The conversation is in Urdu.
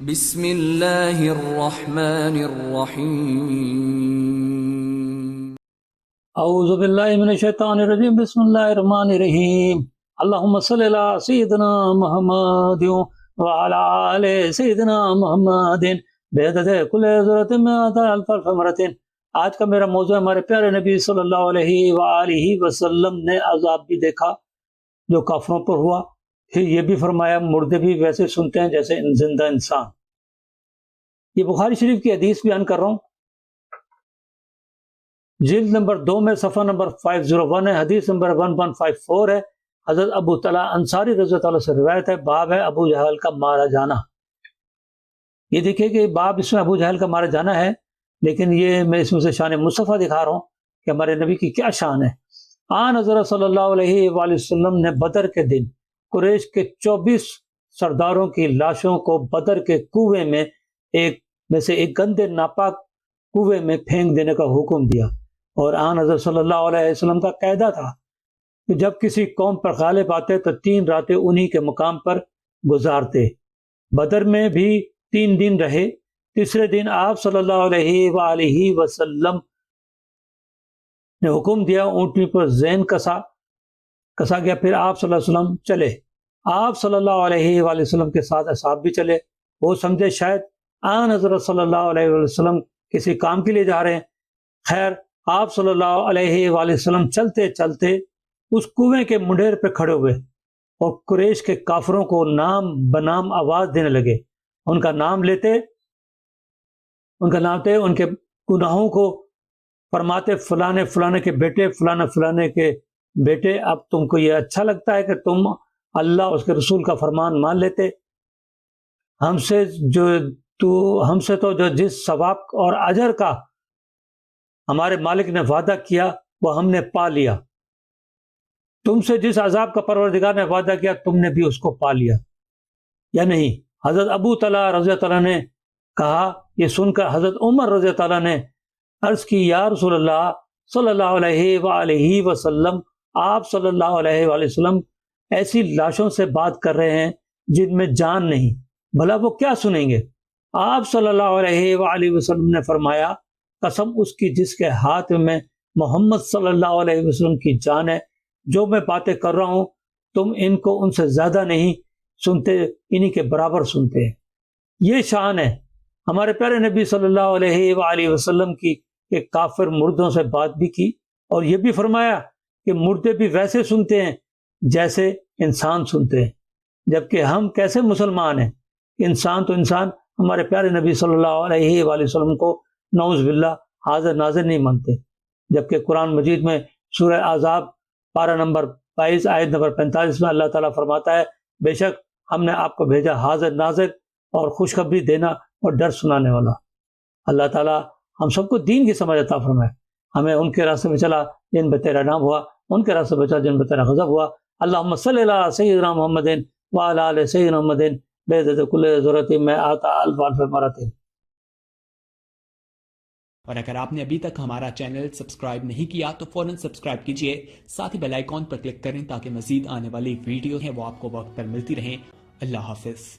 بسم اللہ الرحمن الرحیم اعوذ باللہ من الشیطان الرجیم بسم اللہ الرحمن الرحیم اللہم صلی علی سیدنا محمد وعلی آل سیدنا محمد بعدد کل ذرۃ مئات الف مرۃ۔ آج کا میرا موضوع ہمارے پیارے نبی صلی اللہ علیہ وآلہ وسلم نے عذاب بھی دیکھا جو کافروں پر ہوا، پھر یہ بھی فرمایا مردے بھی ویسے سنتے ہیں جیسے زندہ انسان۔ یہ بخاری شریف کی حدیث بیان کر رہا ہوں، جلد نمبر 2 میں صفحہ نمبر 501 ہے، حدیث نمبر 1154 ہے۔ حضرت ابو طلحہ انصاری رضی اللہ عنہ سے روایت ہے، باب ہے ابو جہل کا مارا جانا۔ یہ دیکھیں کہ باب اس میں ابو جہل کا مارا جانا ہے، لیکن یہ میں اس میں سے شان مصطفیٰ دکھا رہا ہوں کہ ہمارے نبی کی کیا شان ہے۔ آن حضرت صلی اللہ علیہ وآلہ وسلم نے بدر کے دن قریش کے 24 سرداروں کی لاشوں کو بدر کے کنویں میں ایک گندے ناپاک کنویں میں پھینک دینے کا حکم دیا، اور آن حضرت صلی اللہ علیہ وسلم کا قاعدہ تھا کہ جب کسی قوم پر غالب آتے تو 3 راتیں انہی کے مقام پر گزارتے۔ بدر میں بھی 3 دن رہے۔ تیسرے دن آپ صلی اللہ علیہ وآلہ وسلم نے حکم دیا، اونٹنی پر زین کسا گیا، پھر آپ صلی اللہ علیہ وسلم چلے۔ آپ صلی اللہ علیہ وآلہ وسلم کے ساتھ اصحاب بھی چلے۔ وہ سمجھے شاید آن حضرت صلی اللہ علیہ وسلم کسی کام کے لیے جا رہے ہیں۔ خیر، آپ صلی اللہ علیہ وآلہ وسلم چلتے چلتے اس کنویں کے منڈیر پہ کھڑے ہوئے اور قریش کے کافروں کو نام بنام آواز دینے لگے۔ ان کا نام لیتے، ان کے گناہوں کو فرماتے، فلانے فلانے کے بیٹے، فلانے فلانے کے بیٹے، اب تم کو یہ اچھا لگتا ہے کہ تم اللہ اس کے رسول کا فرمان مان لیتے؟ ہم سے تو جو جس ثواب اور اجر کا ہمارے مالک نے وعدہ کیا وہ ہم نے پا لیا، تم سے جس عذاب کا پروردگار نے وعدہ کیا تم نے بھی اس کو پا لیا یا نہیں؟ حضرت ابو طلحہ رضی اللہ عنہ نے کہا۔ یہ سن کر حضرت عمر رضی اللہ عنہ نے عرض کی، یا رسول اللہ صلی اللہ علیہ وآلہ وسلم، آپ صلی اللہ علیہ وآلہ وسلم ایسی لاشوں سے بات کر رہے ہیں جن میں جان نہیں، بھلا وہ کیا سنیں گے؟ آپ صلی اللہ علیہ وآلہ وسلم نے فرمایا، قسم اس کی جس کے ہاتھ میں محمد صلی اللہ علیہ وسلم کی جان ہے، جو میں باتیں کر رہا ہوں تم ان کو ان سے زیادہ نہیں سنتے، انہی کے برابر سنتے ہیں۔ یہ شان ہے ہمارے پیارے نبی صلی اللہ علیہ وآلہ وسلم کی کہ کافر مردوں سے بات بھی کی، اور یہ بھی فرمایا کہ مردے بھی ویسے سنتے ہیں جیسے انسان سنتے ہیں، جبکہ ہم کیسے مسلمان ہیں؟ انسان تو انسان ہمارے پیارے نبی صلی اللہ علیہ وآلہ وسلم کو نعوذ باللہ حاضر ناظر نہیں مانتے، جبکہ قرآن مجید میں سورہ احزاب پارہ نمبر 22 آیت نمبر 45 میں اللہ تعالیٰ فرماتا ہے، بے شک ہم نے آپ کو بھیجا حاضر ناظر اور خوشخبری دینا اور ڈر سنانے والا۔ اللہ تعالیٰ ہم سب کو دین کی سمجھ عطا فرمائے، ہمیں ان کے راستے میں چلا جن پہ تیرا نام ہوا، ان کے راستے میں چلا جن پہ تیرا غضب ہوا۔ اللہم صلی علی سیدنا محمد وعلی آل سیدنا محمد بعدد کل ذرۃ مئات الف مرۃ۔ اور اگر آپ نے ابھی تک ہمارا چینل سبسکرائب نہیں کیا تو فوراً سبسکرائب کیجئے، ساتھ ہی بیل آئیکن پر کلک کریں تاکہ مزید آنے والی ویڈیو ہیں وہ آپ کو وقت پر ملتی رہیں۔ اللہ حافظ۔